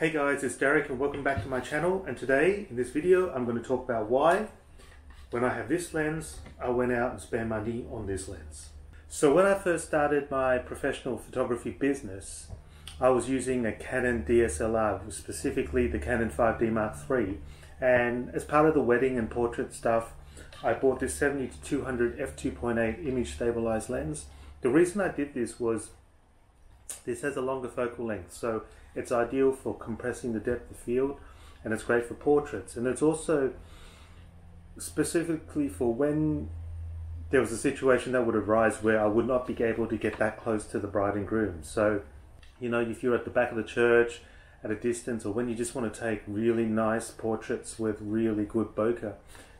Hey guys, it's Derek and welcome back to my channel, and today in this video I'm going to talk about why when I have this lens I went out and spent money on this lens. So when I first started my professional photography business, I was using a Canon DSLR, specifically the Canon 5D Mark III, and as part of the wedding and portrait stuff I bought this 70-200 f2.8 image stabilized lens. The reason I did this was this has a longer focal length, so it's ideal for compressing the depth of field, and it's great for portraits, and it's also specifically for when there was a situation that would arise where I would not be able to get that close to the bride and groom. So, you know, if you're at the back of the church at a distance, or when you just want to take really nice portraits with really good bokeh,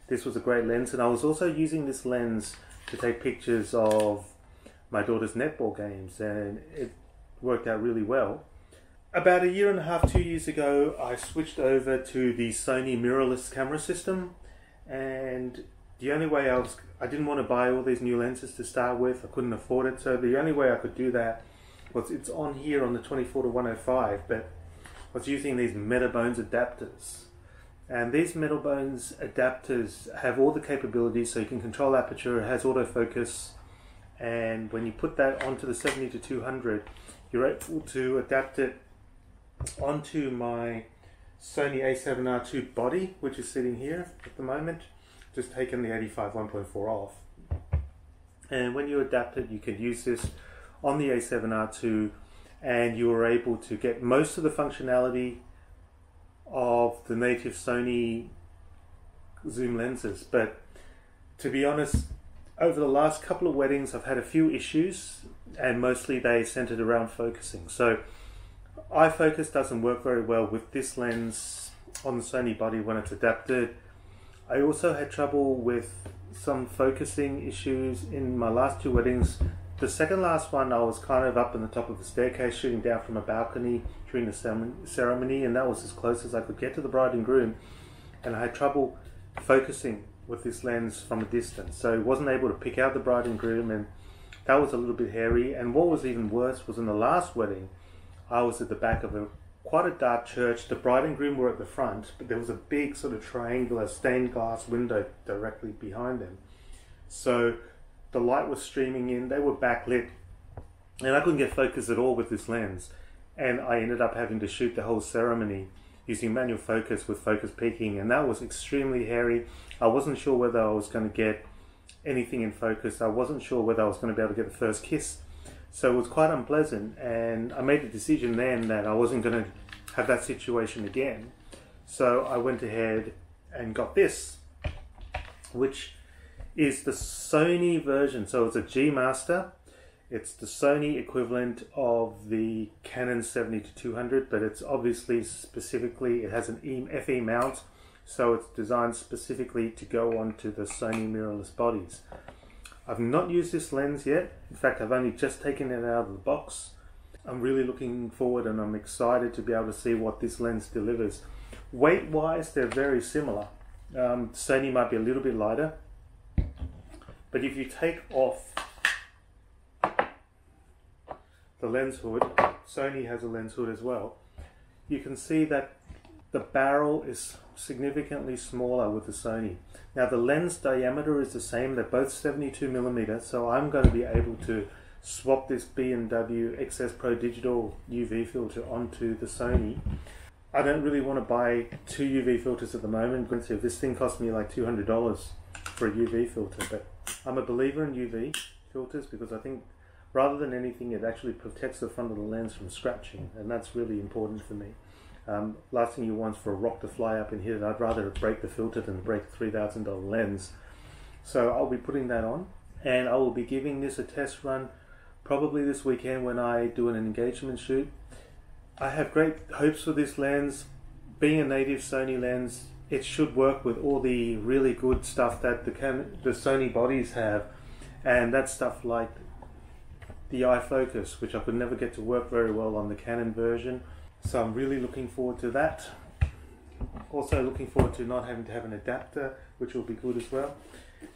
this was a great lens. And I was also using this lens to take pictures of my daughter's netball games, and it worked out really well. About 1.5 years, 2 years ago, I switched over to the Sony mirrorless camera system, and the only way I didn't want to buy all these new lenses to start with. I couldn't afford it, so the only way I could do that was, it's on here on the 24-105, but I was using these Metabones adapters. And these Metabones adapters have all the capabilities, so you can control aperture, it has autofocus, and when you put that onto the 70-200, you're able to adapt it onto my Sony a7R II body, which is sitting here at the moment. Just taken the 85 1.4 off, and when you adapt it, you can use this on the a7R II, and you are able to get most of the functionality of the native Sony zoom lenses. But to be honest, over the last couple of weddings I've had a few issues, and mostly they centered around focusing. So iFocus doesn't work very well with this lens on the Sony body when it's adapted. I also had trouble with some focusing issues in my last 2 weddings. The second last one, I was kind of up on the top of the staircase shooting down from a balcony during the ceremony, and that was as close as I could get to the bride and groom, and I had trouble focusing with this lens from a distance, so I wasn't able to pick out the bride and groom, and that was a little bit hairy. And what was even worse was in the last wedding, I was at the back of quite a dark church. The bride and groom were at the front, but there was a big sort of triangular stained glass window directly behind them. So the light was streaming in, they were backlit, and I couldn't get focus at all with this lens. And I ended up having to shoot the whole ceremony using manual focus with focus peaking, and that was extremely hairy. I wasn't sure whether I was going to get anything in focus. I wasn't sure whether I was going to be able to get the first kiss. So it was quite unpleasant, and I made the decision then that I wasn't going to have that situation again. So I went ahead and got this, which is the Sony version. So it's a gmaster. It's the Sony equivalent of the Canon 70-200, but it's obviously specifically, it has an FE mount, so it's designed specifically to go onto the Sony mirrorless bodies. I've not used this lens yet. In fact, I've only just taken it out of the box. I'm really looking forward, and I'm excited to be able to see what this lens delivers. Weight-wise, they're very similar. Sony might be a little bit lighter, but if you take off the lens hood, Sony has a lens hood as well, you can see that the barrel is significantly smaller with the Sony. Now the lens diameter is the same, they're both 72mm, so I'm going to be able to swap this B&W XS Pro Digital UV filter onto the Sony. I don't really want to buy 2 UV filters at the moment. This thing cost me like $200 for a UV filter, but I'm a believer in UV filters because I think rather than anything it actually protects the front of the lens from scratching, and that's really important for me. Last thing you want is for a rock to fly up and hit it. I'd rather break the filter than break a $3,000 lens. So I'll be putting that on, and I will be giving this a test run probably this weekend when I do an engagement shoot. I have great hopes for this lens. Being a native Sony lens, it should work with all the really good stuff that the Sony bodies have, and that's stuff like the iFocus, which I could never get to work very well on the Canon version. So I'm really looking forward to that. Also looking forward to not having to have an adapter, which will be good as well.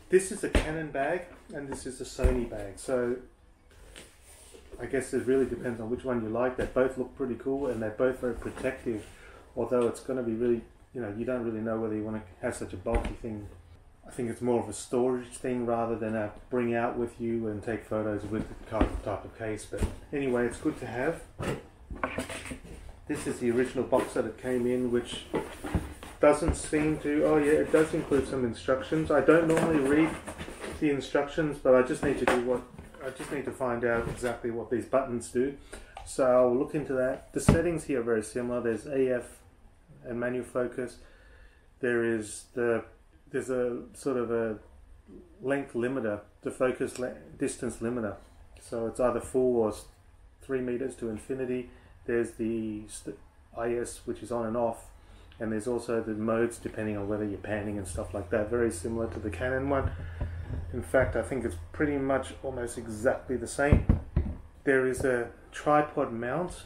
This is a Canon bag, and this is a Sony bag. So I guess it really depends on which one you like. They both look pretty cool and they're both very protective, although it's going to be really, you don't really know whether you want to have such a bulky thing. I think it's more of a storage thing rather than a bring out with you and take photos with the type of case. But anyway, it's good to have. This is the original box that it came in, which doesn't seem to, oh yeah, it does include some instructions. I don't normally read the instructions, but I just need to find out exactly what these buttons do. So I'll look into that. The settings here are very similar. There's AF and manual focus. There's a sort of a length limiter, the focus distance limiter. So it's either 4 or 3 meters to infinity. There's the IS, which is on and off, and there's also the modes depending on whether you're panning and stuff like that. Very similar to the Canon one. In fact, I think it's pretty much almost exactly the same. There is a tripod mount,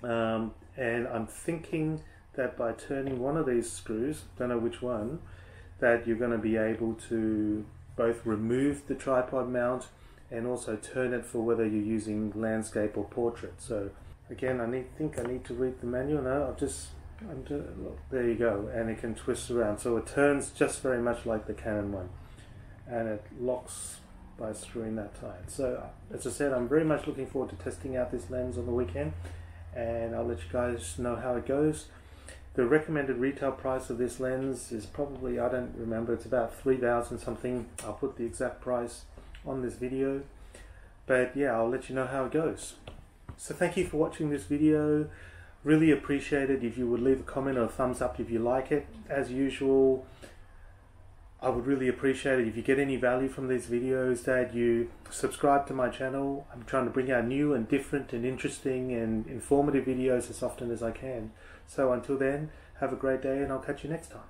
and I'm thinking that by turning one of these screws, don't know which one, that you're going to be able to both remove the tripod mount and also turn it for whether you're using landscape or portrait. So again, I think I need to read the manual. No, there you go, and it can twist around. So it turns just very much like the Canon one, and it locks by screwing that tight. So as I said, I'm very much looking forward to testing out this lens on the weekend, and I'll let you guys know how it goes. The recommended retail price of this lens is probably, I don't remember, it's about 3,000 something. I'll put the exact price on this video, but yeah, I'll let you know how it goes. So thank you for watching this video. Really appreciate it if you would leave a comment or a thumbs up if you like it. As usual, I would really appreciate it if you get any value from these videos, that you subscribe to my channel. I'm trying to bring out new and different and interesting and informative videos as often as I can. So until then, have a great day and I'll catch you next time.